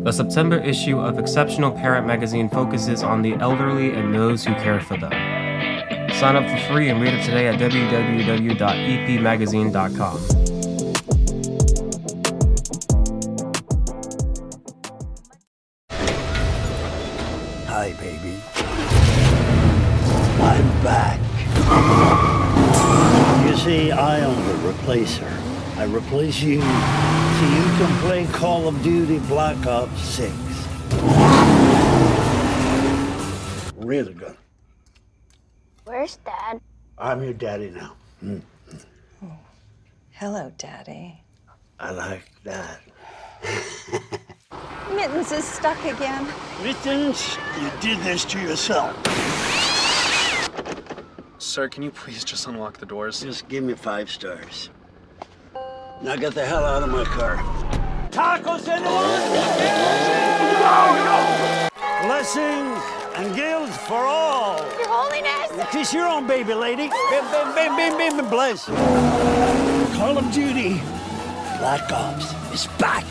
The September issue of Exceptional Parent magazine focuses on the elderly and those who care for them. Sign up for free and read it today at www.epmagazine.com. Hi, baby. I'm back. You see, I own the replacer. I replace you so you can play Call of Duty Black Ops 6. Really good. Where's Dad? I'm your daddy now. Oh. Hello, Daddy. I like that. Mittens is stuck again. Mittens, you did this to yourself. Sir, can you please just unlock the doors? Just give me 5 stars. Now get the hell out of my car. Tacos, anyone? No! Blessings and gifts for all. Your Holiness! Kiss your own baby, lady. Bim, bim, bim, bim, bim, bim, bless. Call of Duty Black Ops is back.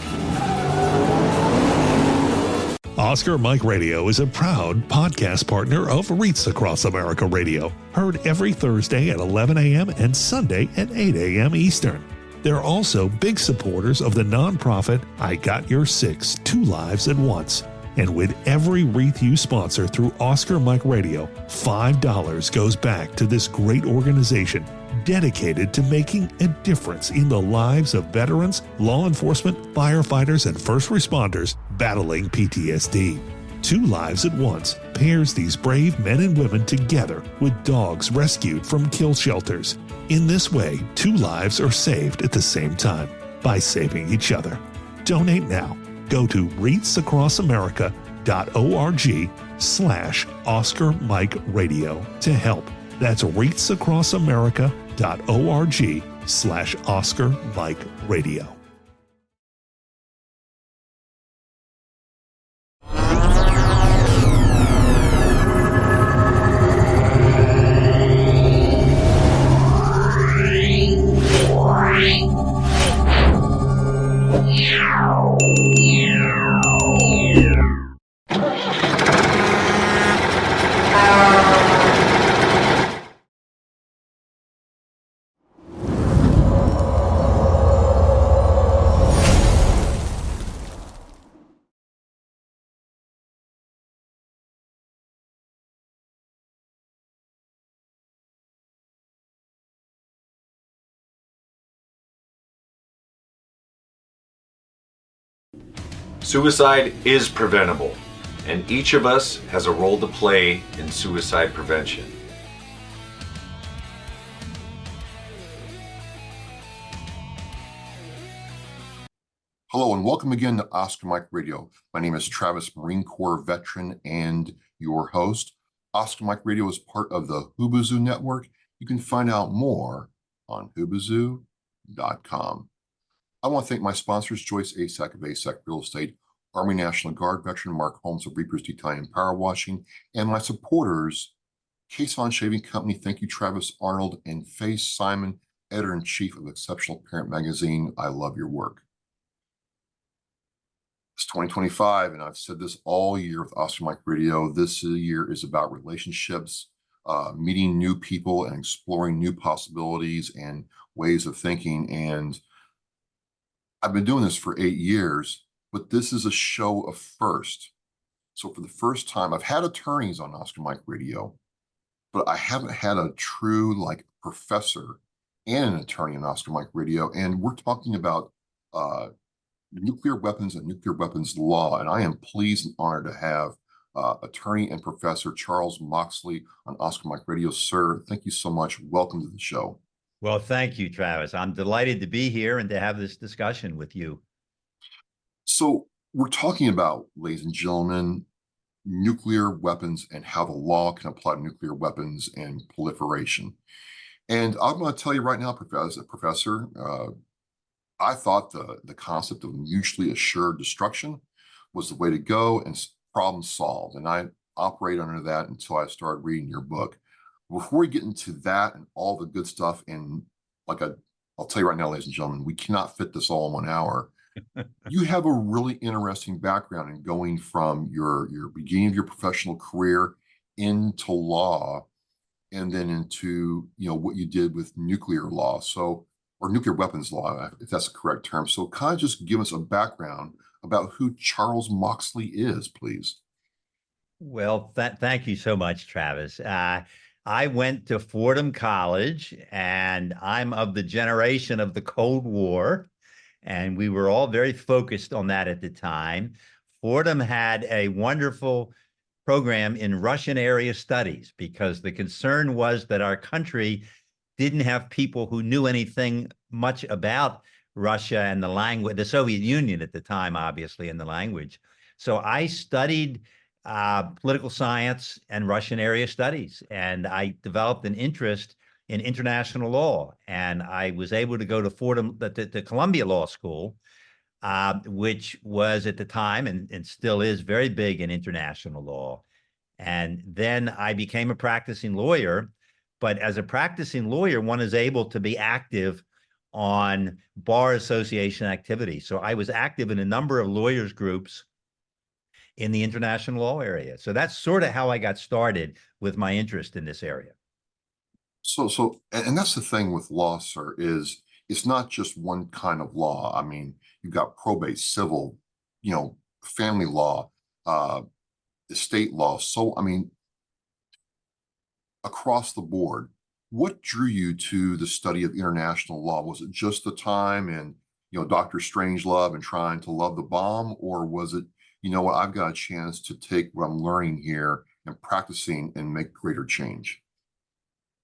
Oscar Mike Radio is a proud podcast partner of Reats Across America Radio, heard every Thursday at 11 a.m. and Sunday at 8 a.m. Eastern. They're also big supporters of the nonprofit I Got Your Six, 2 Lives at Once. And with every wreath you sponsor through Oscar Mike Radio, $5 goes back to this great organization dedicated to making a difference in the lives of veterans, law enforcement, firefighters, and first responders battling PTSD. 2 Lives at Once pairs these brave men and women together with dogs rescued from kill shelters. In this way, 2 lives are saved at the same time by saving each other. Donate now. Go to reatsacrossamerica.org/Oscar Mike Radio to help. That's reatsacrossamerica.org/Oscar Mike Radio. Suicide is preventable, and each of us has a role to play in suicide prevention. Hello and welcome again to Oscar Mike Radio. My name is Travis, Marine Corps veteran and your host. Oscar Mike Radio is part of the Hubazoo Network. You can find out more on hubazoo.com. I want to thank my sponsors, Joyce Asack of Asack Real Estate, Army National Guard veteran Mark Holmes of Reapers Detailing and Power Washing, and my supporters, Cason Shaving Company. Thank you, Travis Arnold, and Faye Simon, Editor-in-Chief of Exceptional Parent Magazine. I love your work. It's 2025, and I've said this all year with Oscar Mike Radio. This year is about relationships, meeting new people and exploring new possibilities and ways of thinking. And I've been doing this for 8 years, but this is a show of first. So for the first time, I've had attorneys on Oscar Mike Radio, but I haven't had a true professor and an attorney on Oscar Mike Radio. And we're talking about nuclear weapons and nuclear weapons law. And I am pleased and honored to have attorney and professor Charles Moxley on Oscar Mike Radio. Sir, thank you so much. Welcome to the show. Well, thank you, Travis. I'm delighted to be here and to have this discussion with you. So we're talking about, ladies and gentlemen, nuclear weapons and how the law can apply to nuclear weapons and proliferation. And I'm going to tell you right now, Professor, I thought the concept of mutually assured destruction was the way to go and problem solved. And I operate under that until I started reading your book. Before we get into that and all the good stuff, and I'll tell you right now, ladies and gentlemen, we cannot fit this all in 1 hour. You have a really interesting background in going from your beginning of your professional career into law, and then into, what you did with nuclear law, or nuclear weapons law, if that's the correct term. So kind of just give us a background about who Charles Moxley is, please. Well, thank you so much, Travis. I went to Fordham College, and I'm of the generation of the Cold War, and we were all very focused on that at the time. Fordham had a wonderful program in Russian area studies because the concern was that our country didn't have people who knew anything much about Russia and the language, the Soviet Union at the time, obviously, and the language. So I studied political science and Russian area studies, and I developed an interest in international law. And I was able to go to Fordham, the Columbia Law School, which was at the time and still is very big in international law. And then I became a practicing lawyer. But as a practicing lawyer, one is able to be active on bar association activity. So I was active in a number of lawyers groups in the international law area. So that's sort of how I got started with my interest in this area. And that's the thing with law, sir, is it's not just one kind of law. I mean, you've got probate, civil, family law, estate law. So, I mean, across the board, what drew you to the study of international law? Was it just the time and, Dr. Strangelove and trying to love the bomb? Or was it, what, I've got a chance to take what I'm learning here and practicing and make greater change?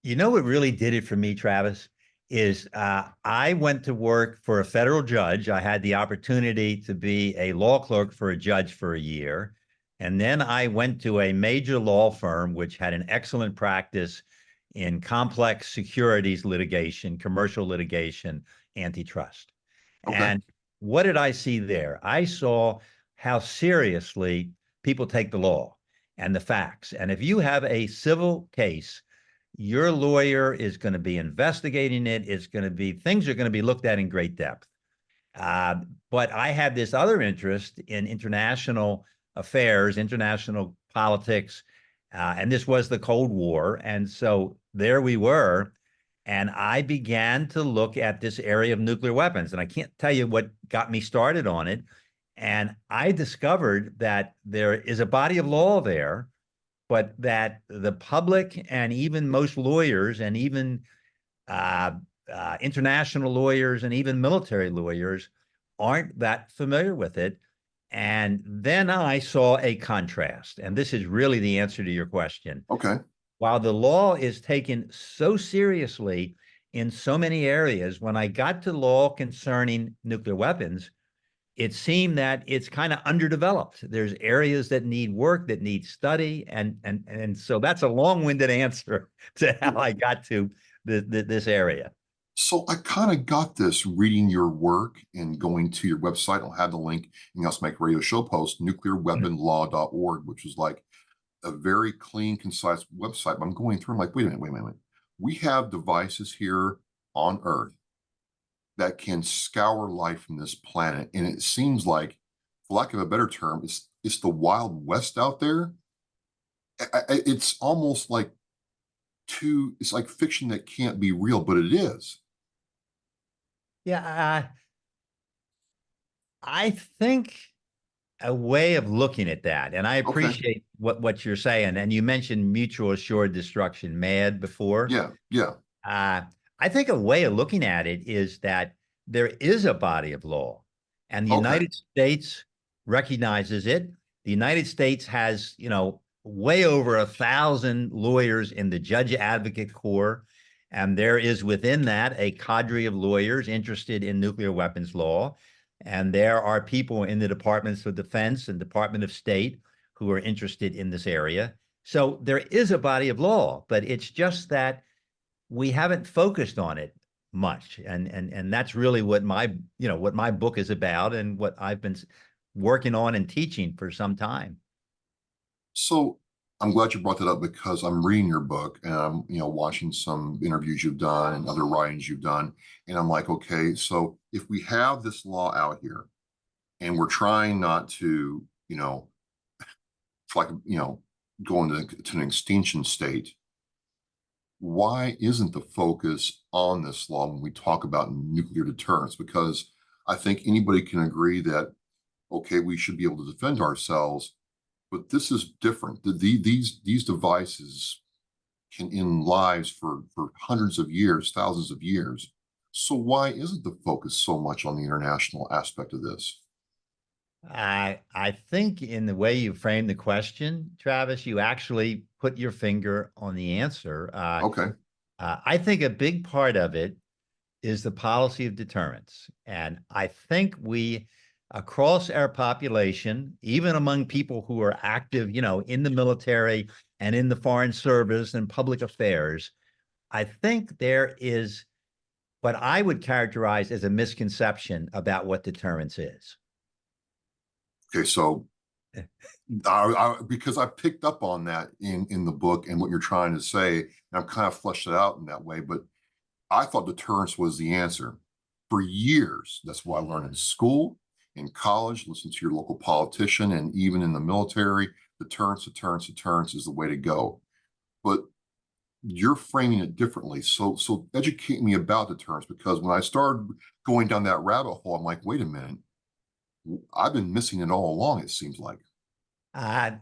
What really did it for me, Travis, is I went to work for a federal judge. I had the opportunity to be a law clerk for a judge for a year. And then I went to a major law firm, which had an excellent practice in complex securities litigation, commercial litigation, antitrust. Okay. And what did I see there? I saw how seriously people take the law and the facts. And if you have a civil case, your lawyer is going to be investigating it. Things are going to be looked at in great depth. But I had this other interest in international affairs, international politics, and this was the Cold War. And so there we were, and I began to look at this area of nuclear weapons. And I can't tell you what got me started on it. And I discovered that there is a body of law there, but that the public and even most lawyers and even international lawyers and even military lawyers aren't that familiar with it. And then I saw a contrast, and this is really the answer to your question. Okay. While the law is taken so seriously in so many areas, when I got to law concerning nuclear weapons, it seemed that it's kind of underdeveloped. There's areas that need work, that need study. And so that's a long-winded answer to how I got to this area. So I kind of got this reading your work and going to your website. I'll have the link in the Make Radio show post, nuclearweaponlaw.org, which is like a very clean, concise website. But I'm going through, I'm like, wait a minute. We have devices here on Earth that can scour life from this planet. And it seems like, for lack of a better term, it's the Wild West out there. It's almost like it's like fiction that can't be real, but it is. Yeah, I think a way of looking at that, and I appreciate what you're saying. And you mentioned mutual assured destruction, MAD, before. Yeah. I think a way of looking at it is that there is a body of law, and the United States recognizes it. The United States has, way over 1,000 lawyers in the Judge Advocate Corps. And there is within that a cadre of lawyers interested in nuclear weapons law. And there are people in the Departments of Defense and Department of State who are interested in this area. So there is a body of law, but it's just that we haven't focused on it much. And that's really what my book is about and what I've been working on and teaching for some time. So I'm glad you brought that up, because I'm reading your book and I'm, watching some interviews you've done and other writings you've done. And I'm like, okay, so if we have this law out here and we're trying not to, it's like, go to an extinction state. Why isn't the focus on this law when we talk about nuclear deterrence? Because I think anybody can agree that, okay, we should be able to defend ourselves, but this is different. These devices can end lives for hundreds of years, thousands of years. So why isn't the focus so much on the international aspect of this? I think in the way you framed the question, Travis, you actually put your finger on the answer. Okay. I think a big part of it is the policy of deterrence. And I think we, across our population, even among people who are active, in the military and in the foreign service and public affairs, I think there is what I would characterize as a misconception about what deterrence is. Okay, so because I picked up on that in the book and what you're trying to say, and I've kind of fleshed it out in that way, but I thought deterrence was the answer for years. That's what I learned in school, in college, listen to your local politician, and even in the military. Deterrence is the way to go. But you're framing it differently. So educate me about deterrence, because when I started going down that rabbit hole, I'm like, wait a minute, I've been missing it all along, it seems like. It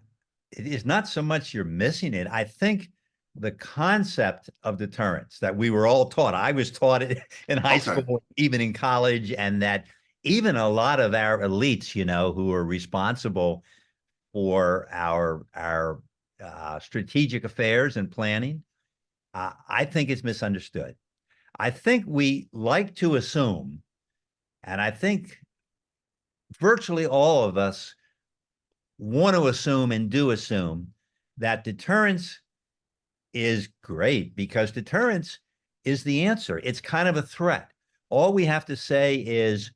is not so much you're missing it. I think the concept of deterrence that we were all taught, I was taught it in high school, even in college, and that even a lot of our elites, who are responsible for our strategic affairs and planning, I think it's misunderstood. I think we like to assume, and I think virtually all of us want to assume and do assume, that deterrence is great because deterrence is the answer. It's kind of a threat. All we have to say is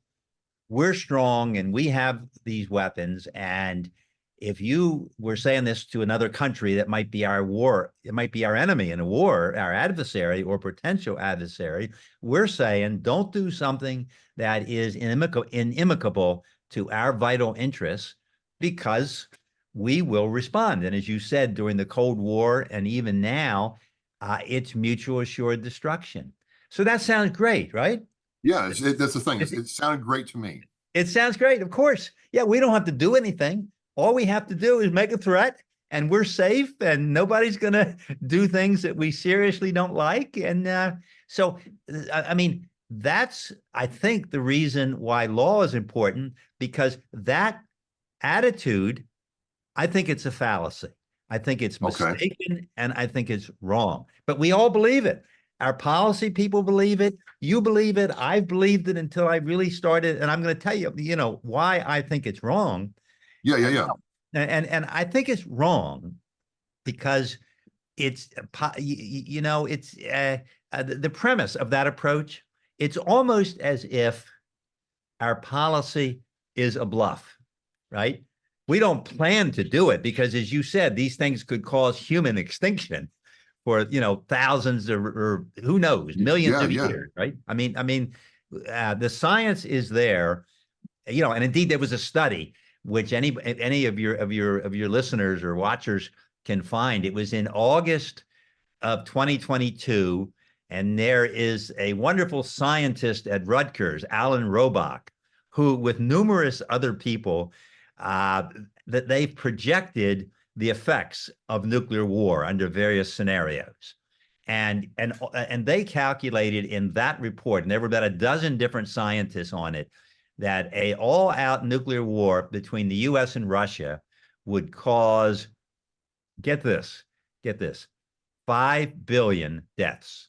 we're strong and we have these weapons. And if you were saying this to another country that might be our war, it might be our enemy in a war, our adversary or potential adversary, we're saying don't do something that is inimical to our vital interests, because we will respond. And as you said, during the Cold War and even now, it's mutual assured destruction. So that sounds great, right? Yeah, that's the thing. It sounded great to me. It sounds great, of course. Yeah, we don't have to do anything. All we have to do is make a threat, and we're safe, and nobody's going to do things that we seriously don't like. And so, I mean, that's, I think, the reason why law is important, because that attitude, I think it's a fallacy. I think it's mistaken, and I think it's wrong. But we all believe it. Our policy people believe it. You believe it. I've believed it until I really started. And I'm going to tell you, why I think it's wrong. Yeah. And I think it's wrong because it's, it's the premise of that approach. It's almost as if our policy is a bluff, right? We don't plan to do it because, as you said, these things could cause human extinction for, thousands or who knows, millions of years, right? I mean, the science is there, and indeed there was a study which any of your listeners or watchers can find. It was in August of 2022. And there is a wonderful scientist at Rutgers, Alan Robach, who, with numerous other people, that they've projected the effects of nuclear war under various scenarios. And they calculated in that report, and there were about a dozen different scientists on it, that a all-out nuclear war between the US and Russia would cause, get this, 5 billion deaths.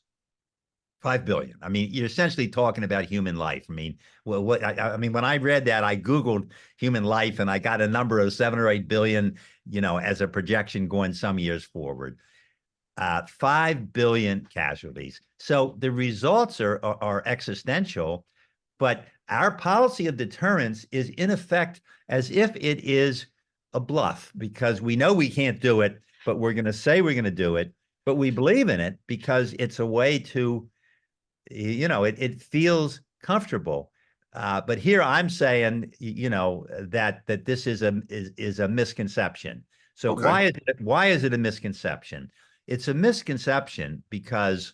5 billion. I mean, you're essentially talking about human life. I mean, when I read that, I Googled human life and I got a number of 7 or 8 billion, as a projection going some years forward. 5 billion casualties. So the results are existential, but our policy of deterrence is in effect as if it is a bluff, because we know we can't do it, but we're going to say we're going to do it, but we believe in it because it's a way to, it feels comfortable. But here I'm saying, that this is a misconception. So Okay. why is it a misconception? It's a misconception because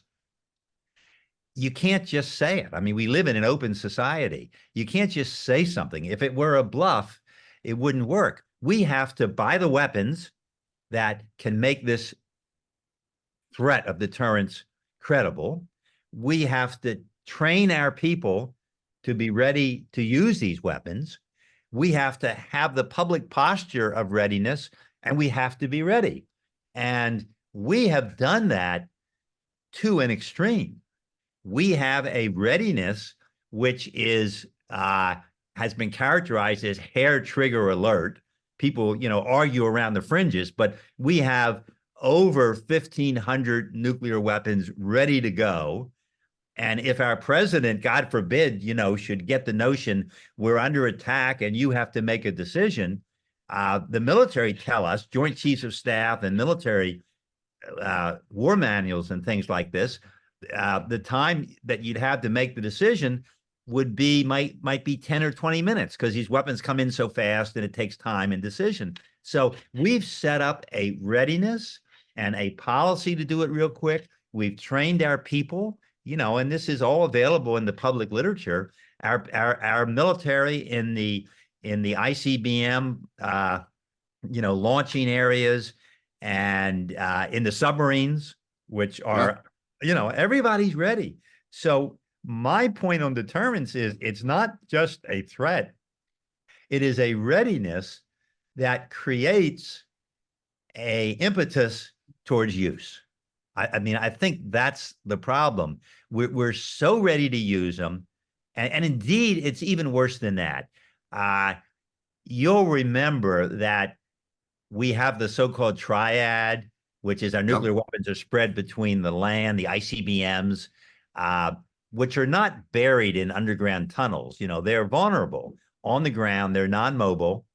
you can't just say it. I mean, we live in an open society. You can't just say something. If it were a bluff, it wouldn't work. We have to buy the weapons that can make this threat of deterrence credible. We have to train our people to be ready to use these weapons. We have to have the public posture of readiness, and we have to be ready. And we have done that to an extreme. We have a readiness which is has been characterized as hair trigger alert. People, argue around the fringes, but we have over 1,500 nuclear weapons ready to go. And if our president, God forbid, should get the notion we're under attack and you have to make a decision, the military tell us, Joint Chiefs of Staff and military war manuals and things like this, the time that you'd have to make the decision might be 10 or 20 minutes because these weapons come in so fast and it takes time and decision. So we've set up a readiness and a policy to do it real quick. We've trained our people, and this is all available in the public literature. Our military in the ICBM, launching areas and in the submarines, which are, everybody's ready. So my point on deterrence is it's not just a threat. It is a readiness that creates a impetus towards use. I mean, I think that's the problem. We're so ready to use them. And indeed, it's even worse than that. You'll remember that we have the so-called triad, which is our nuclear weapons are spread between the land, the ICBMs, which are not buried in underground tunnels. They're vulnerable on the ground. They're non-mobile,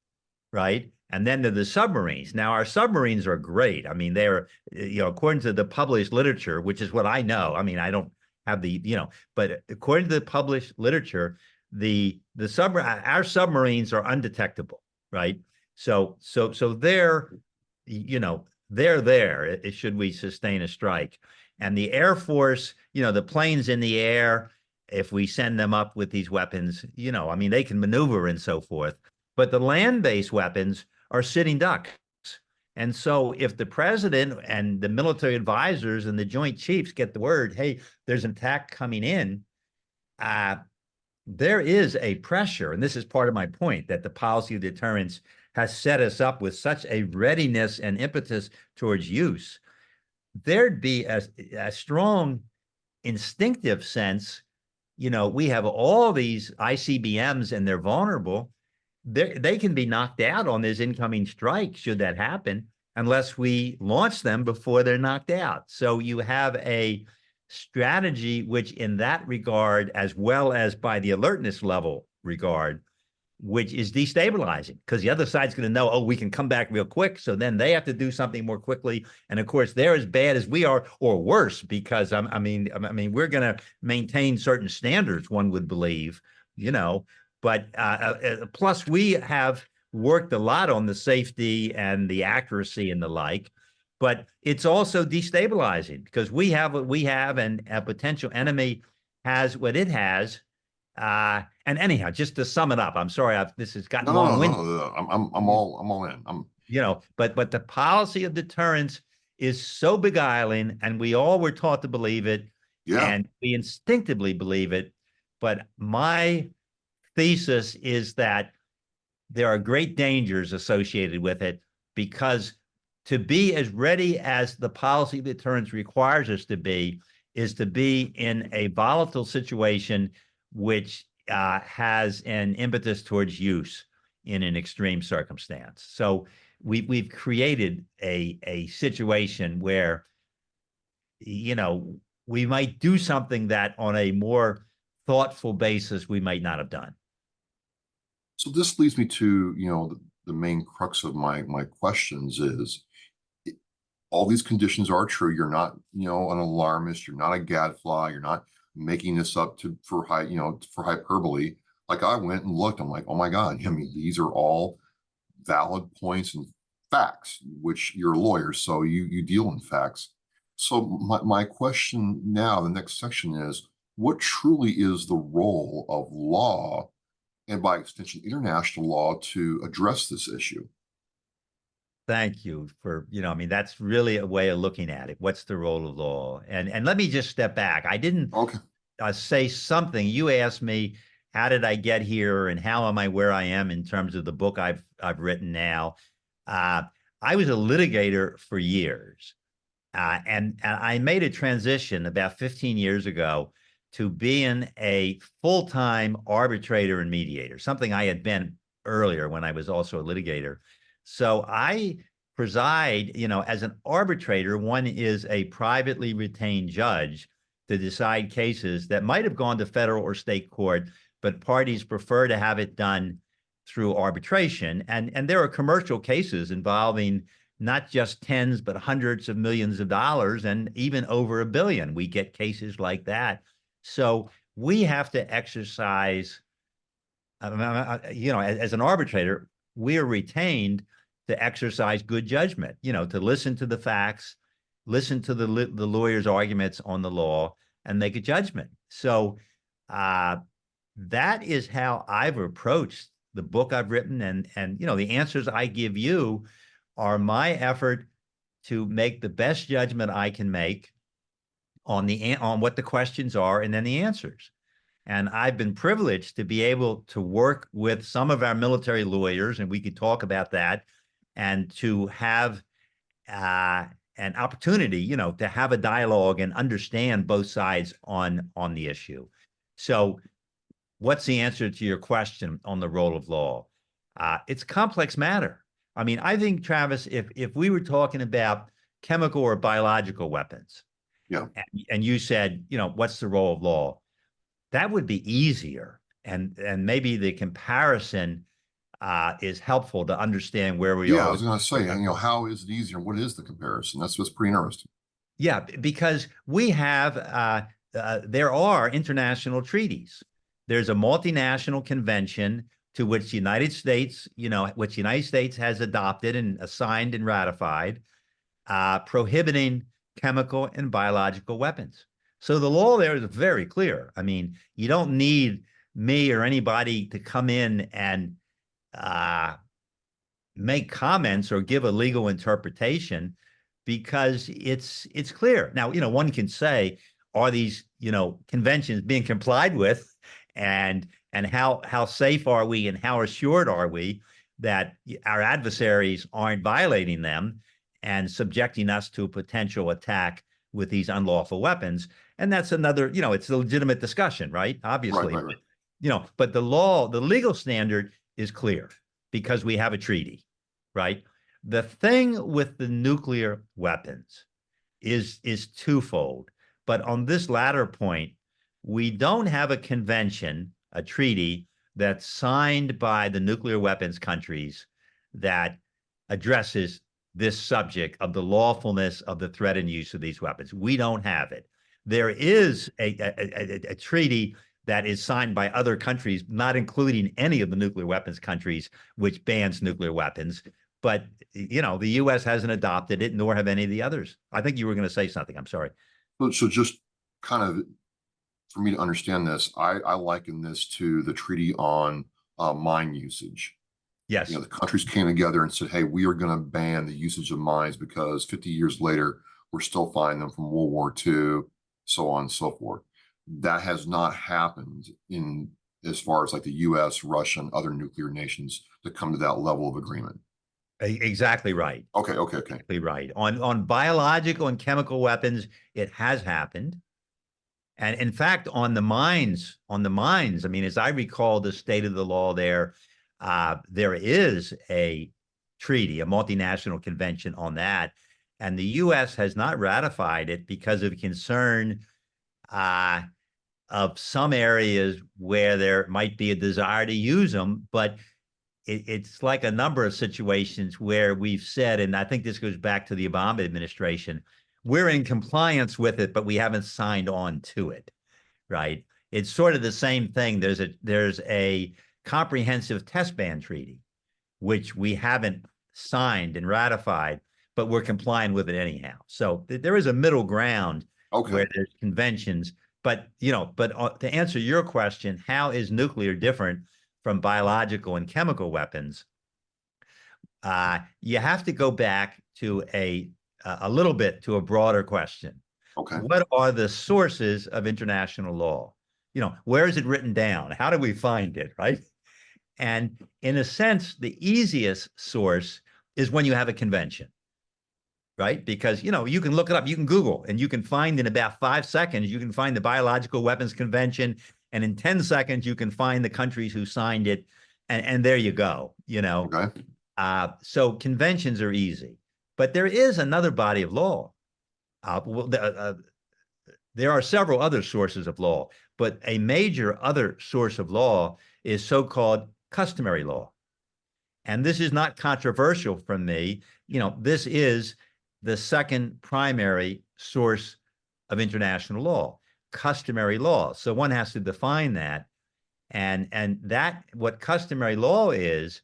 right? And then to the submarines. Now, our submarines are great. I mean, they're, according to the published literature, which is what I know. I mean, I don't have but according to the published literature, our submarines are undetectable, right? So they're, they're there should we sustain a strike. And the Air Force, the planes in the air, if we send them up with these weapons, I mean, they can maneuver and so forth. But the land-based weapons are sitting ducks. And so if the president and the military advisors and the Joint Chiefs get the word, hey, there's an attack coming in, there is a pressure, and this is part of my point, that the policy of deterrence has set us up with such a readiness and impetus towards use. There'd be a strong instinctive sense, we have all these ICBMs and they're vulnerable. They can be knocked out on this incoming strike should that happen, unless we launch them before they're knocked out. So you have a strategy which in that regard, as well as by the alertness level regard, which is destabilizing because the other side's going to know, oh, we can come back real quick. So then they have to do something more quickly. And of course, they're as bad as we are or worse because I mean, we're going to maintain certain standards, one would believe, but plus we have worked a lot on the safety and the accuracy and the like, but it's also destabilizing because we have what we have and a potential enemy has what it has. And anyhow, just to sum it up, I'm sorry, this has gotten long-winded. No. I'm all in. But the policy of deterrence is so beguiling, and we all were taught to believe it, and we instinctively believe it. But my thesis is that there are great dangers associated with it because to be as ready as the policy of deterrence requires us to be is to be in a volatile situation which has an impetus towards use in an extreme circumstance. So we've created a situation where, we might do something that on a more thoughtful basis we might not have done. So this leads me to, the main crux of my questions is, all these conditions are true. You're not, an alarmist. You're not a gadfly. You're not making this up for hyperbole. Like I went and looked, I'm like, oh my God, I mean, these are all valid points and facts, which you're a lawyer, so you deal in facts. So my question now, the next section is, what truly is the role of law, and by extension, international law, to address this issue? Thank you for, I mean, that's really a way of looking at it. What's the role of law? And let me just step back. I didn't Okay. say something. You asked me, how did I get here and how am I where I am in terms of the book I've written now? I was a litigator for years. And I made a transition about 15 years ago to being a full-time arbitrator and mediator, something I had been earlier when I was also a litigator. So I preside, as an arbitrator, one is a privately retained judge to decide cases that might have gone to federal or state court, but parties prefer to have it done through arbitration. And there are commercial cases involving not just tens, but hundreds of millions of dollars and even over $1 billion. We get cases like that. So we have to exercise, as an arbitrator, we are retained to exercise good judgment, to listen to the facts, listen to the lawyer's arguments on the law, and make a judgment. So that is how I've approached the book I've written. And the answers I give you are my effort to make the best judgment I can make on what the questions are and then the answers. And I've been privileged to be able to work with some of our military lawyers, and we could talk about that, and to have an opportunity, to have a dialogue and understand both sides on the issue. So what's the answer to your question on the role of law? It's complex matter. I mean, I think, Travis, if we were talking about chemical or biological weapons, yeah, and you said, what's the role of law? That would be easier. And maybe the comparison is helpful to understand where we are. Yeah, I was going to say, how is it easier? What is the comparison? That's what's pretty interesting. Yeah, because we have, there are international treaties. There's a multinational convention to which the United States, which the United States has adopted and signed and ratified, prohibiting chemical and biological weapons. So the law there is very clear. I mean, you don't need me or anybody to come in and make comments or give a legal interpretation, because it's clear. Now, one can say, are these, conventions being complied with, and how safe are we, and how assured are we that our adversaries aren't violating them and subjecting us to a potential attack with these unlawful weapons? And that's another, it's a legitimate discussion, right? Obviously, right. But the law, the legal standard is clear because we have a treaty, right? The thing with the nuclear weapons is twofold. But on this latter point, we don't have a convention, a treaty that's signed by the nuclear weapons countries that addresses this subject of the lawfulness of the threat and use of these weapons. We don't have it. There is a treaty that is signed by other countries, not including any of the nuclear weapons countries, which bans nuclear weapons. But, the U.S. hasn't adopted it, nor have any of the others. I think you were going to say something. I'm sorry. So just kind of for me to understand this, I liken this to the treaty on mine usage. Yes. The countries came together and said, hey, we are going to ban the usage of mines because 50 years later, we're still finding them from World War II, so on and so forth. That has not happened in as far as like the U.S., Russia, and other nuclear nations to come to that level of agreement. Exactly right. Okay. Exactly right. On biological and chemical weapons, it has happened. And in fact, on the mines, I mean, as I recall the state of the law there is a treaty, a multinational convention on that. And the U.S. has not ratified it because of concern of some areas where there might be a desire to use them. But it's like a number of situations where we've said, and I think this goes back to the Obama administration, we're in compliance with it, but we haven't signed on to it, right? It's sort of the same thing. There's a comprehensive test ban treaty, which we haven't signed and ratified, but we're complying with it anyhow. So there is a middle ground where there's conventions. But to answer your question, how is nuclear different from biological and chemical weapons? You have to go back to a little bit to a broader question. What are the sources of international law? Where is it written down? How do we find it, right? And in a sense, the easiest source is when you have a convention, right? Because, you can look it up, you can Google, and you can find in about 5 seconds, you can find the Biological Weapons Convention, and in 10 seconds, you can find the countries who signed it, and there you go, So conventions are easy. But there is another body of law. There are several other sources of law, but a major other source of law is so-called customary law. And this is not controversial from me. This is the second primary source of international law, customary law. So one has to define that. And that, what customary law is,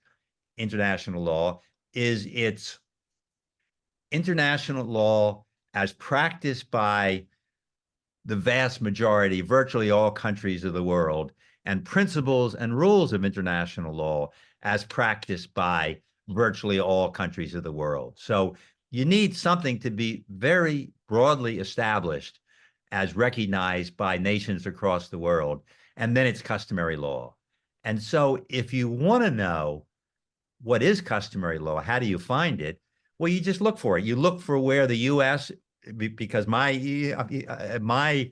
international law, is it's international law as practiced by the vast majority, virtually all countries of the world, and principles and rules of international law as practiced by virtually all countries of the world. So you need something to be very broadly established as recognized by nations across the world, and then it's customary law. And so if you want to know what is customary law, how do you find it? Well, you just look for it. You look for where the U.S., because my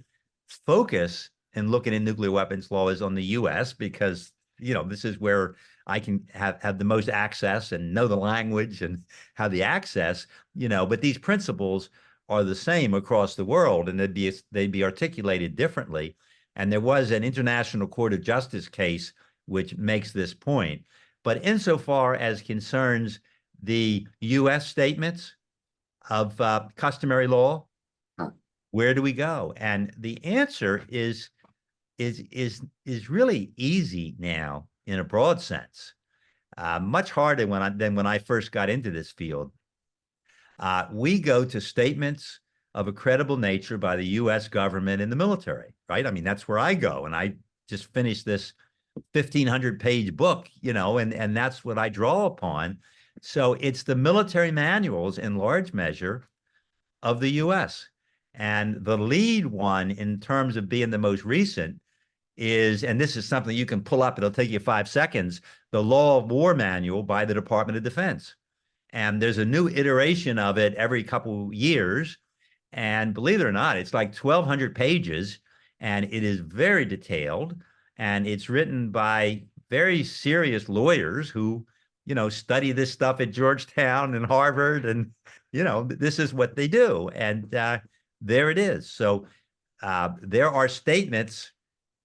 focus in looking at nuclear weapons law is on the U.S. because, this is where I can have the most access and know the language and have the access, but these principles are the same across the world, and they'd be articulated differently. And there was an International Court of Justice case which makes this point. But insofar as concerns the U.S. statements of customary law, where do we go? And the answer is really easy now in a broad sense, much harder than when I first got into this field. We go to statements of a credible nature by the U.S. government and the military, right? I mean, that's where I go, and I just finished this 1,500-page book, and that's what I draw upon. So it's the military manuals in large measure of the U.S. And the lead one in terms of being the most recent is, and this is something you can pull up, it'll take you 5 seconds, the Law of War Manual by the Department of Defense. And there's a new iteration of it every couple years. And believe it or not, it's like 1,200 pages, and it is very detailed. And it's written by very serious lawyers who, study this stuff at Georgetown and Harvard, and, this is what they do. And there it is. So there are statements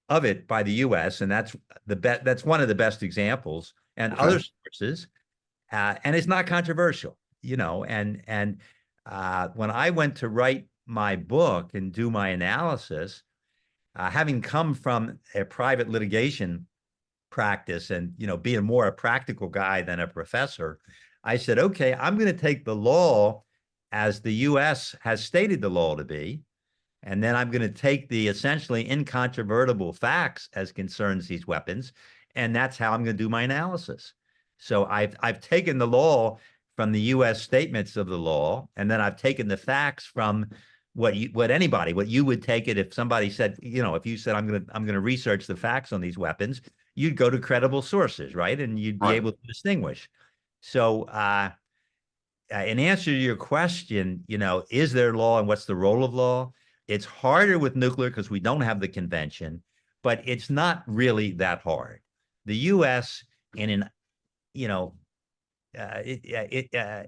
of it by the U.S., and that's one of the best examples, and other sources, and it's not controversial, And when I went to write my book and do my analysis, having come from a private litigation practice and, being more a practical guy than a professor, I said, okay, I'm going to take the law as the U.S. has stated the law to be, and then I'm going to take the essentially incontrovertible facts as concerns these weapons, and that's how I'm going to do my analysis. So I've taken the law from the U.S. statements of the law, and then I've taken the facts from what you would take it if somebody said, if you said I'm going to research the facts on these weapons, you'd go to credible sources, right? And you'd be able to distinguish. So in answer to your question, is there law and what's the role of law? It's harder with nuclear because we don't have the convention, but it's not really that hard. The U.S.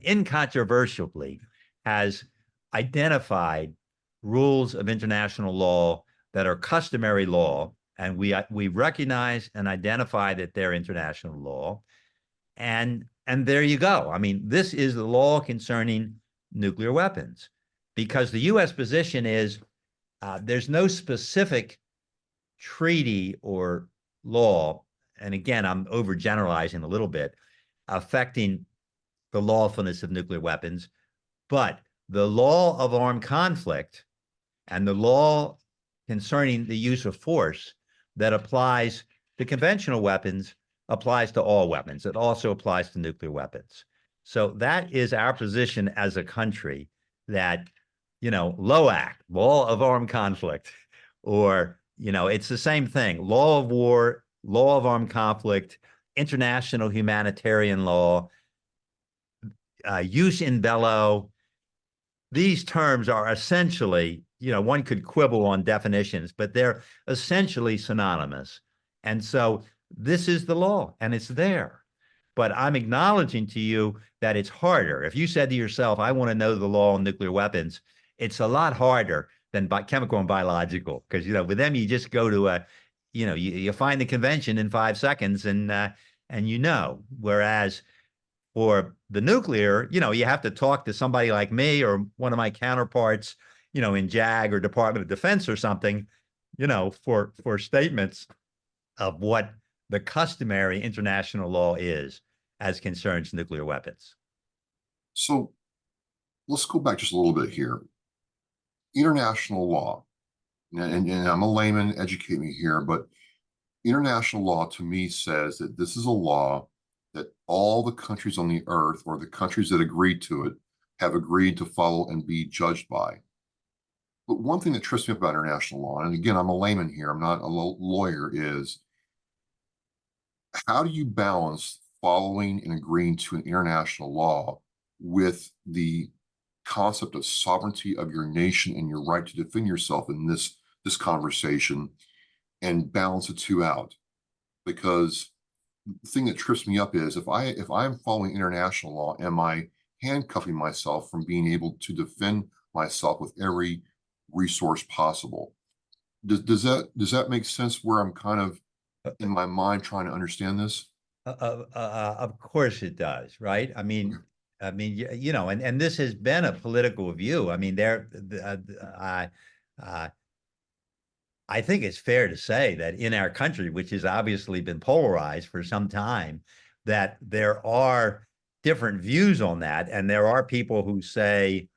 incontrovertibly has identified rules of international law that are customary law, and we recognize and identify that they're international law, and there you go. I mean, this is the law concerning nuclear weapons, because the U.S. position is there's no specific treaty or law, and again, I'm overgeneralizing a little bit, affecting the lawfulness of nuclear weapons, but the law of armed conflict and the law concerning the use of force that applies to conventional weapons applies to all weapons. It also applies to nuclear weapons. So that is our position as a country, that, LOAC, law of armed conflict, or, it's the same thing, law of war, law of armed conflict, international humanitarian law, jus in bello. These terms are essentially, one could quibble on definitions, but they're essentially synonymous. And so this is the law and it's there. But I'm acknowledging to you that it's harder. If you said to yourself, I want to know the law on nuclear weapons, it's a lot harder than chemical and biological, because, with them, you just go to you find the convention in 5 seconds and whereas for the nuclear, you have to talk to somebody like me or one of my counterparts, in JAG or Department of Defense or something, for statements of what the customary international law is as concerns nuclear weapons. So let's go back just a little bit here. International law, and I'm a layman, educate me here, but international law to me says that this is a law that all the countries on the earth, or the countries that agreed to it, have agreed to follow and be judged by. But one thing that trips me up about international law, and again, I'm a layman here, I'm not a lawyer, is how do you balance following and agreeing to an international law with the concept of sovereignty of your nation and your right to defend yourself in this conversation, and balance the two out? Because the thing that trips me up is if I'm following international law, am I handcuffing myself from being able to defend myself with every resource possible? Does that make sense, where I'm kind of in my mind trying to understand this? Of course it does, right? I mean, and this has been a political view. I mean, I think it's fair to say that in our country, which has obviously been polarized for some time, that there are different views on that. And there are people who say,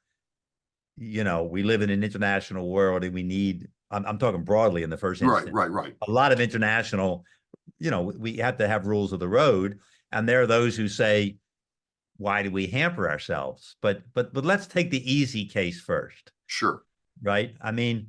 we live in an international world and we need, I'm talking broadly in the first instance. Right. A lot of international, we have to have rules of the road. And there are those who say, why do we hamper ourselves? But let's take the easy case first. Sure. Right. I mean,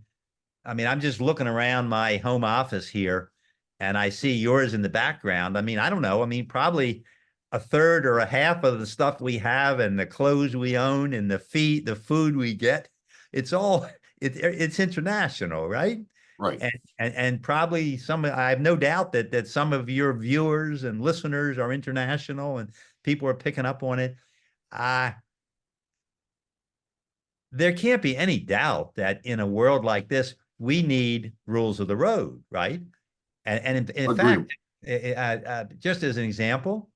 I'm just looking around my home office here and I see yours in the background. I mean, I don't know. I mean, probably a third or a half of the stuff we have and the clothes we own and the food we get, it's international, right? Right. And probably I have no doubt that some of your viewers and listeners are international and people are picking up on it. There can't be any doubt that in a world like this, we need rules of the road, right? And in fact, just as an example,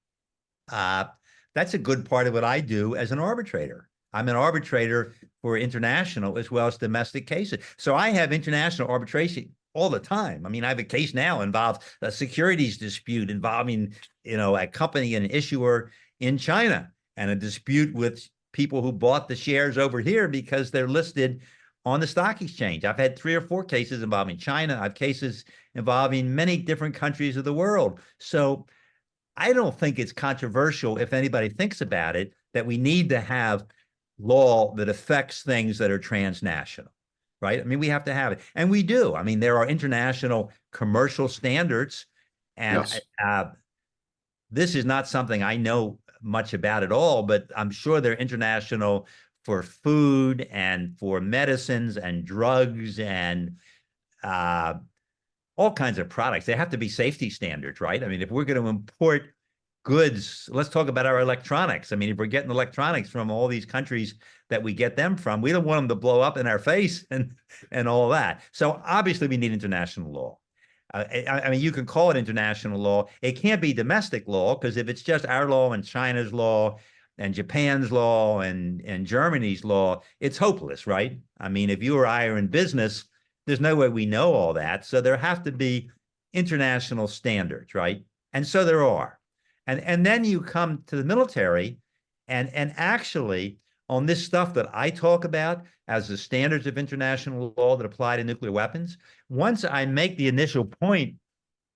that's a good part of what I do as an arbitrator. I'm an arbitrator for international as well as domestic cases. So I have international arbitration all the time. I mean, I have a case now involves a securities dispute involving, a company and an issuer in China, and a dispute with people who bought the shares over here because they're listed on the stock exchange. I've had 3 or 4 cases involving China. I have cases involving many different countries of the world. So I don't think it's controversial, if anybody thinks about it, that we need to have law that affects things that are transnational, right? I mean, we have to have it. And we do. I mean, there are international commercial standards. And yes. This is not something I know much about at all, but I'm sure they're international for food and for medicines and drugs and all kinds of products. They have to be safety standards, right? I mean, if we're going to import goods, let's talk about our electronics. I mean, if we're getting electronics from all these countries that we get them from, we don't want them to blow up in our face and all that. So obviously we need international law. I mean, you can call it international law. It can't be domestic law, because if it's just our law and China's law and Japan's law and Germany's law, it's hopeless, right? I mean, if you or I are in business, there's no way we know all that. So there have to be international standards, right? And so there are. And then you come to the military, and actually on this stuff that I talk about as the standards of international law that apply to nuclear weapons, once I make the initial point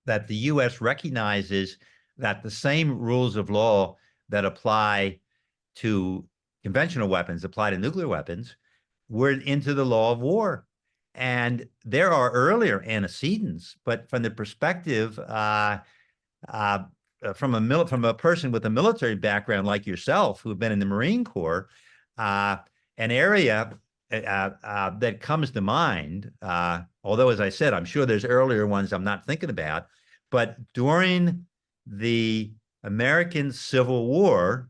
that the US recognizes that the same rules of law that apply to conventional weapons apply to nuclear weapons, we're into the law of war. And there are earlier antecedents, but from the perspective from a person with a military background like yourself, who have been in the Marine Corps, an area that comes to mind, although, as I said, I'm sure there's earlier ones I'm not thinking about, but during the American Civil War,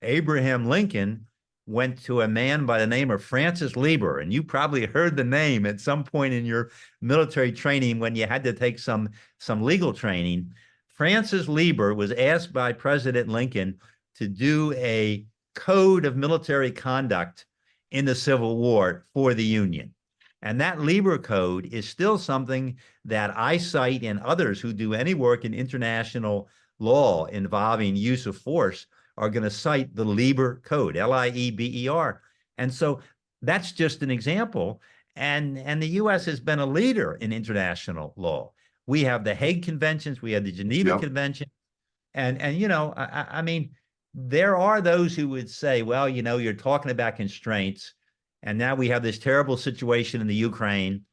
Abraham Lincoln went to a man by the name of Francis Lieber, and you probably heard the name at some point in your military training when you had to take some legal training. Francis Lieber was asked by President Lincoln to do a code of military conduct in the Civil War for the Union. And that Lieber Code is still something that I cite, and others who do any work in international law involving use of force are going to cite the Lieber Code, Lieber. And so that's just an example. And the U.S. has been a leader in international law. We have the Hague Conventions, we have the Geneva Convention. And you know, I mean, there are those who would say, well, you know, you're talking about constraints, and now we have this terrible situation in the Ukraine,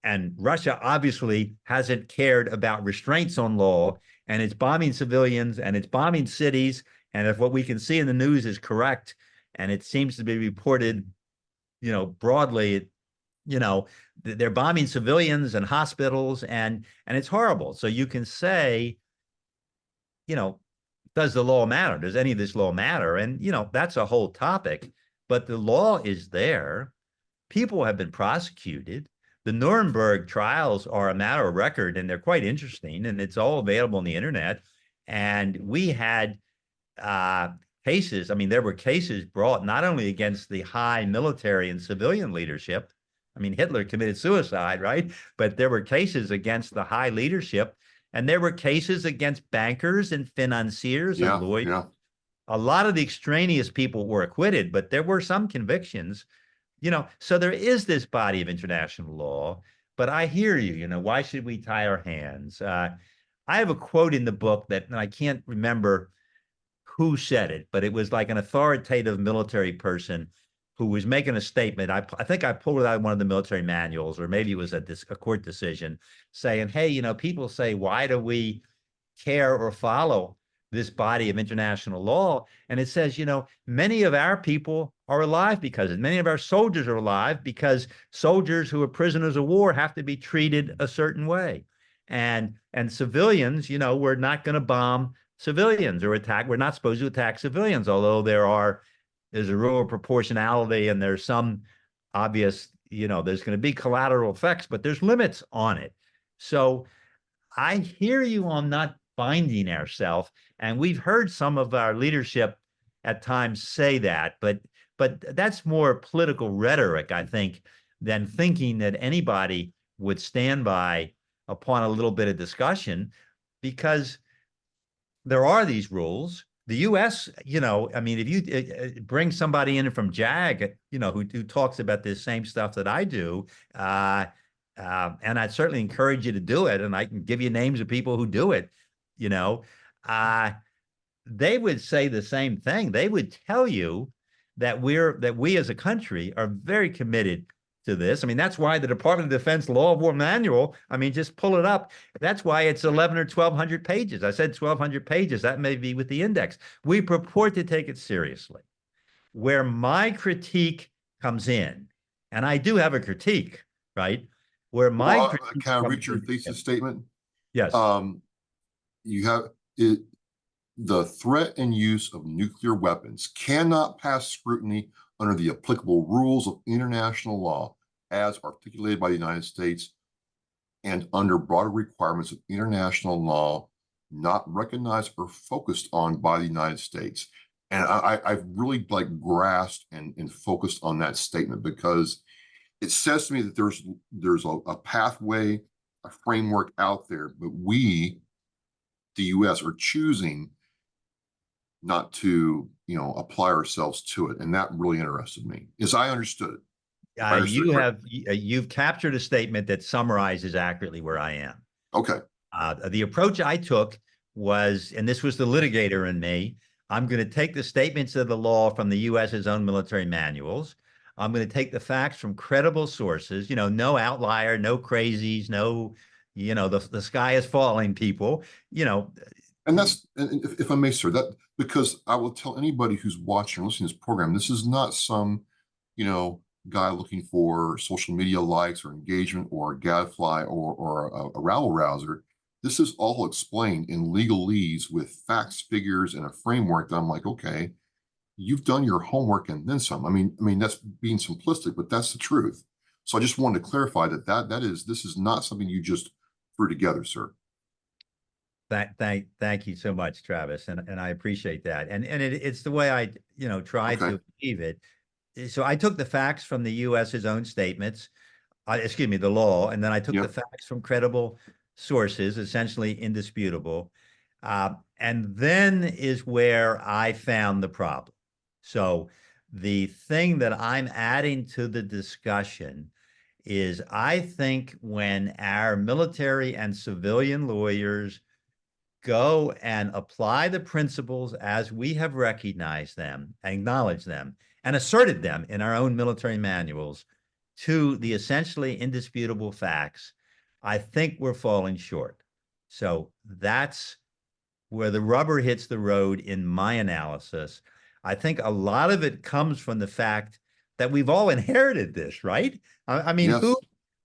and Russia obviously hasn't cared about restraints on law, and it's bombing civilians and it's bombing cities. And if what we can see in the news is correct, and it seems to be reported, you know, broadly, you know, they're bombing civilians and hospitals, and it's horrible. So you can say, you know, does the law matter? Does any of this law matter? And, you know, that's a whole topic, but the law is there. People have been prosecuted. The Nuremberg trials are a matter of record, and they're quite interesting, and it's all available on the internet. And we had cases, I mean, there were cases brought not only against the high military and civilian leadership. I mean, Hitler committed suicide, right? But there were cases against the high leadership, and there were cases against bankers and financiers and lawyers. A lot of the extraneous people were acquitted, but there were some convictions, you know. So there is this body of international law, but I hear you, you know, why should we tie our hands? I have a quote in the book that, and I can't remember who said it, but it was like an authoritative military person who was making a statement. I think I pulled it out of one of the military manuals, or maybe it was a court decision, saying, hey, you know, people say, why do we care or follow this body of international law? And it says, you know, many of our people are alive because many of our soldiers are alive because soldiers who are prisoners of war have to be treated a certain way. And civilians, you know, we're not going to bomb civilians or attack. We're not supposed to attack civilians, although there's a rule of proportionality, and there's some obvious, you know, there's going to be collateral effects, but there's limits on it. So I hear you on not binding ourselves, and we've heard some of our leadership at times say that, but that's more political rhetoric, I think, than thinking that anybody would stand by upon a little bit of discussion, because there are these rules. The U.S., you know, I mean, if you bring somebody in from JAG, you know, who talks about this same stuff that I do, and I'd certainly encourage you to do it, and I can give you names of people who do it, you know, they would say the same thing. They would tell you that we as a country are very committed to this. I mean, that's why the Department of Defense Law of War Manual, I mean, just pull it up. That's why it's 11 or 1,200 pages. I said 1,200 pages. That may be with the index. We purport to take it seriously. Where my critique comes in, and I do have a critique, right? Where my critique can I read your thesis statement? Yes. You have it. The threat and use of nuclear weapons cannot pass scrutiny under the applicable rules of international law as articulated by the United States and under broader requirements of international law not recognized or focused on by the United States. And I've really like grasped and focused on that statement, because it says to me that there's a pathway, a framework out there, but we, the U.S., are choosing not to, apply ourselves to it, and that really interested me, as I understood it. You've captured a statement that summarizes accurately where I am. Okay. The approach I took was, and this was the litigator in me, I'm going to take the statements of the law from the U.S.'s own military manuals. I'm going to take the facts from credible sources, no outlier, no crazies, no, the sky is falling people, And if I may, sir, that because I will tell anybody who's watching or listening to this program, this is not some, guy looking for social media likes or engagement or a gadfly or a rabble rouser. This is all explained in legalese with facts, figures, and a framework that I'm like, okay, you've done your homework and then some. I mean that's being simplistic, but that's the truth. So I just wanted to clarify this is not something you just threw together, sir. Thank you so much, Travis, and I appreciate that. And it's the way I try to achieve it. So I took the facts from the U.S.'s own statements, the law, and then I took the facts from credible sources, essentially indisputable, and then is where I found the problem. So the thing that I'm adding to the discussion is I think when our military and civilian lawyers go and apply the principles as we have recognized them, acknowledged them, and asserted them in our own military manuals to the essentially indisputable facts, I think we're falling short. So that's where the rubber hits the road in my analysis. I think a lot of it comes from the fact that we've all inherited this, right? I mean, yes.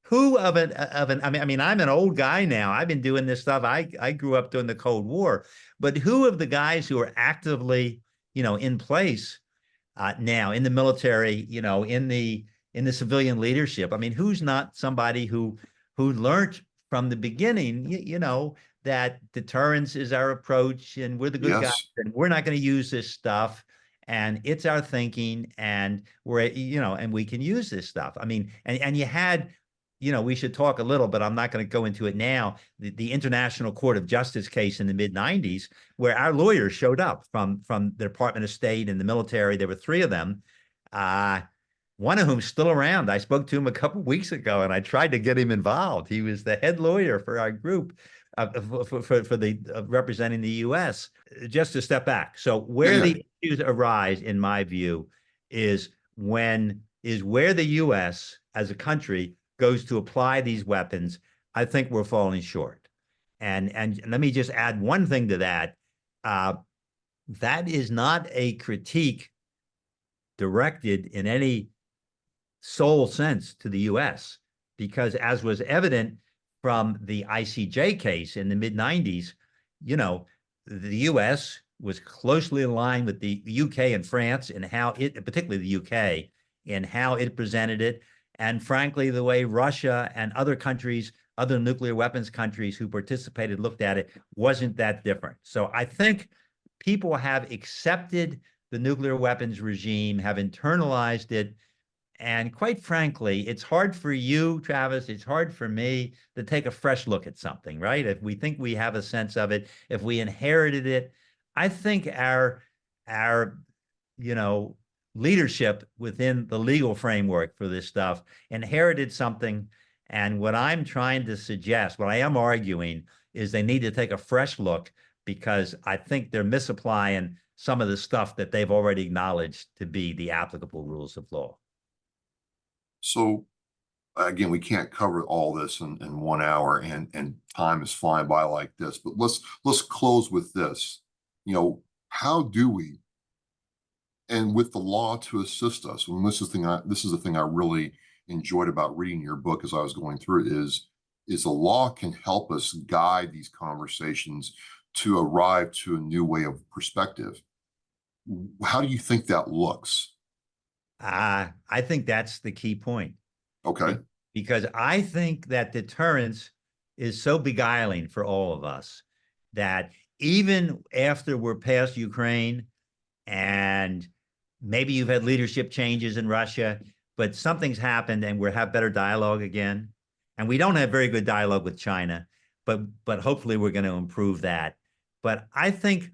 who of an I mean, I'm an old guy now. I've been doing this stuff. I grew up during the Cold War, but who of the guys who are actively, in place now in the military, in the civilian leadership? I mean, who's not somebody who learned from the beginning, that deterrence is our approach and we're the good guys and we're not going to use this stuff and it's our thinking and we're, and we can use this stuff. I mean, and you had, we should talk a little, but I'm not going to go into it now. The International Court of Justice case in the mid-90s, where our lawyers showed up from the Department of State and the military. There were three of them. One of whom's still around. I spoke to him a couple of weeks ago, and I tried to get him involved. He was the head lawyer for our group for the representing the U.S. Just to step back. So where the issues arise, in my view, is where the U.S. as a country goes to apply these weapons. I think we're falling short. And let me just add one thing to that. That is not a critique directed in any sole sense to the U.S., because as was evident from the ICJ case in the mid-90s, the U.S. was closely aligned with the UK and France in how it, particularly the UK, in how it presented it. And frankly, the way Russia and other countries, other nuclear weapons countries who participated looked at it wasn't that different. So I think people have accepted the nuclear weapons regime, have internalized it. And quite frankly, it's hard for you, Travis, it's hard for me to take a fresh look at something, right? If we think we have a sense of it, if we inherited it, I think our leadership within the legal framework for this stuff inherited something. And what I'm trying to suggest, what I am arguing, is they need to take a fresh look, because I think they're misapplying some of the stuff that they've already acknowledged to be the applicable rules of law. So again, we can't cover all this in 1 hour, and time is flying by like this, but let's close with this. How do we, and with the law to assist us, and this is the thing I really enjoyed about reading your book as I was going through it, is the law can help us guide these conversations to arrive to a new way of perspective. How do you think that looks? I think that's the key point. Okay. Because I think that deterrence is so beguiling for all of us that even after we're past Ukraine and maybe you've had leadership changes in Russia, but something's happened and we'll have better dialogue again. And we don't have very good dialogue with China, but hopefully we're going to improve that. But I think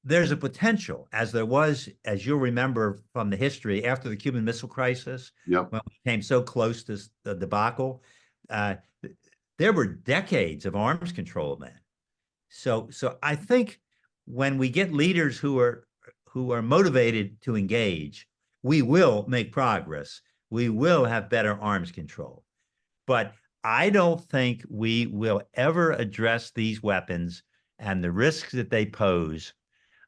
there's a potential, as there was, as you'll remember from the history, after the Cuban Missile Crisis, Yep. when we came so close to the debacle, there were decades of arms control then. So I think when we get leaders who are motivated to engage, we will make progress. We will have better arms control. But I don't think we will ever address these weapons and the risks that they pose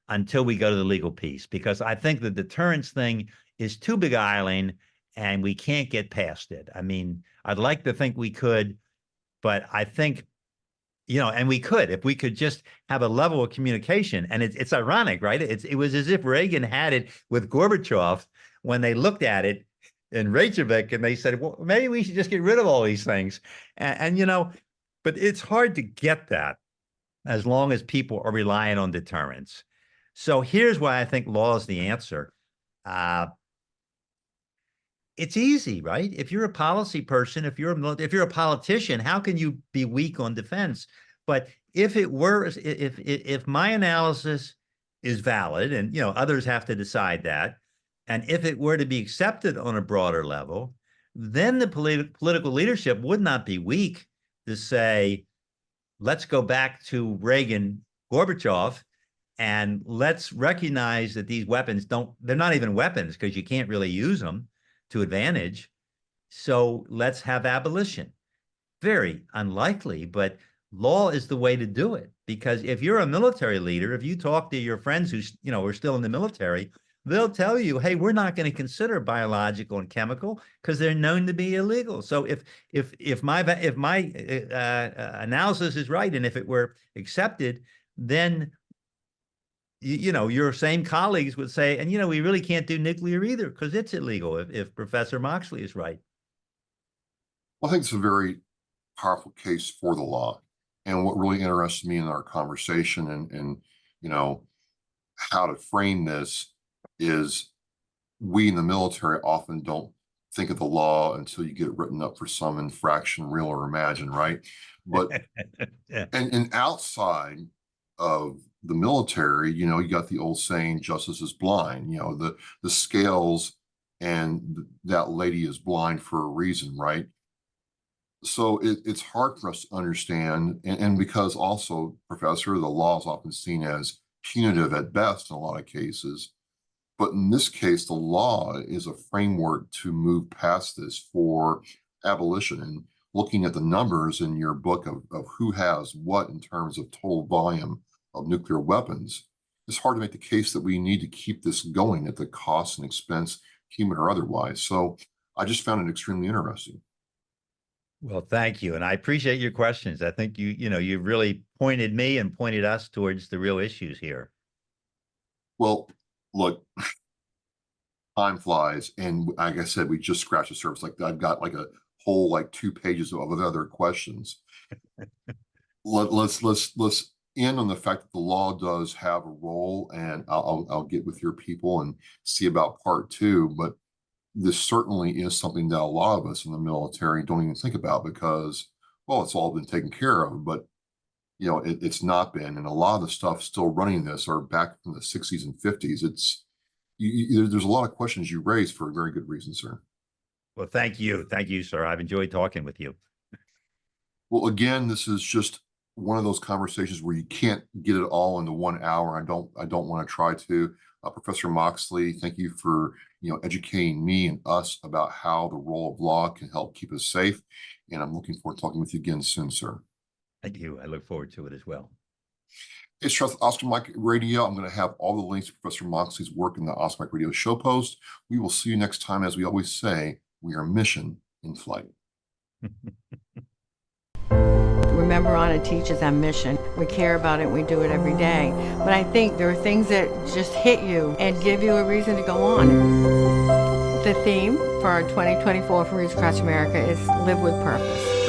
until we go to the legal piece, because I think the deterrence thing is too beguiling and we can't get past it. I mean, I'd like to think we could, but I think, and we could, if we could just have a level of communication. And it's ironic, right? It was as if Reagan had it with Gorbachev when they looked at it in Reykjavik and they said, well, maybe we should just get rid of all these things. And but it's hard to get that as long as people are relying on deterrence. So here's why I think law is the answer. It's easy, right? If you're a policy person, if you're a politician, how can you be weak on defense? But if my analysis is valid, and others have to decide that, and if it were to be accepted on a broader level, then the political leadership would not be weak to say, let's go back to Reagan, Gorbachev, and let's recognize that these weapons they're not even weapons because you can't really use them to advantage. So let's have abolition. Very unlikely, but law is the way to do it. Because if you're a military leader, if you talk to your friends who, are still in the military, they'll tell you, hey, we're not going to consider biological and chemical because they're known to be illegal. So if my analysis is right, and if it were accepted, then your same colleagues would say, and we really can't do nuclear either because it's illegal if Professor Moxley is right. Well, I think it's a very powerful case for the law. And what really interests me in our conversation and how to frame this is we in the military often don't think of the law until you get written up for some infraction, real or imagined, right? But Yeah. and outside of the military, you got the old saying, justice is blind, the scales, and that lady is blind for a reason, right? So it's hard for us to understand. And because also, Professor, the law is often seen as punitive at best in a lot of cases. But in this case, the law is a framework to move past this for abolition. And looking at the numbers in your book of who has what in terms of total volume of nuclear weapons, it's hard to make the case that we need to keep this going at the cost and expense, human or otherwise. So I just found it extremely interesting. Well, thank you. And I appreciate your questions. I think you really pointed me and pointed us towards the real issues here. Well, look, time flies. And like I said, we just scratched the surface. Like I've got like a whole 2 pages of other questions. Let's end on the fact that the law does have a role, and I'll get with your people and see about part 2. But this certainly is something that a lot of us in the military don't even think about because, well, it's all been taken care of, but it's not been. And a lot of the stuff still running this are back from the 60s and 50s. There's a lot of questions you raised for a very good reason, sir. Well, thank you. Thank you, sir. I've enjoyed talking with you. Well, again, this is just one of those conversations where you can't get it all into 1 hour. I don't want to try to. Professor Moxley, thank you for educating me and us about how the role of law can help keep us safe. And I'm looking forward to talking with you again soon, sir. Thank you. I look forward to it as well. It's Charles Oscar Mike Radio. I'm going to have all the links to Professor Moxley's work in the Oscar Mike Radio show post. We will see you next time. As we always say, we are mission in flight. Remember, on it teaches our mission. We care about it. We do it every day. But I think there are things that just hit you and give you a reason to go on. The theme for our 2024 for Reads Across America is Live with Purpose.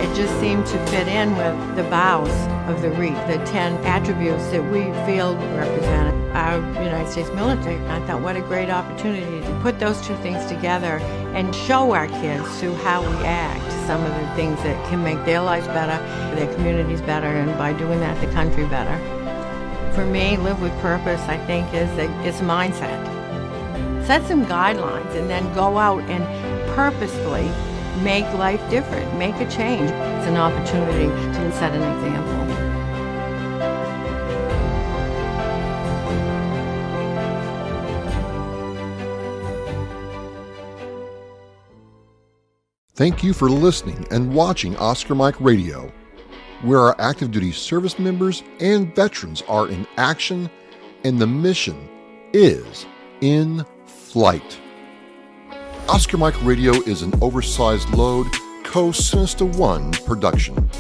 It just seem to fit in with the vows of the REIT, the 10 attributes that we feel represent our United States military. I thought, what a great opportunity to put those two things together and show our kids through how we act some of the things that can make their lives better, their communities better, and by doing that, the country better. For me, live with purpose, I think, it's a mindset. Set some guidelines and then go out and purposefully make life different, make a change. It's an opportunity to set an example. Thank you for listening and watching Oscar Mike Radio, where our active duty service members and veterans are in action and the mission is in flight. Oscar Mike Radio is an oversized load Co-Sinister One production.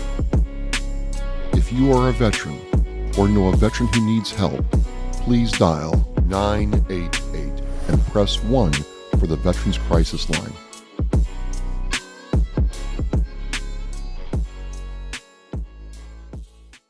If you are a veteran or know a veteran who needs help, please dial 988 and press 1 for the Veterans Crisis Line.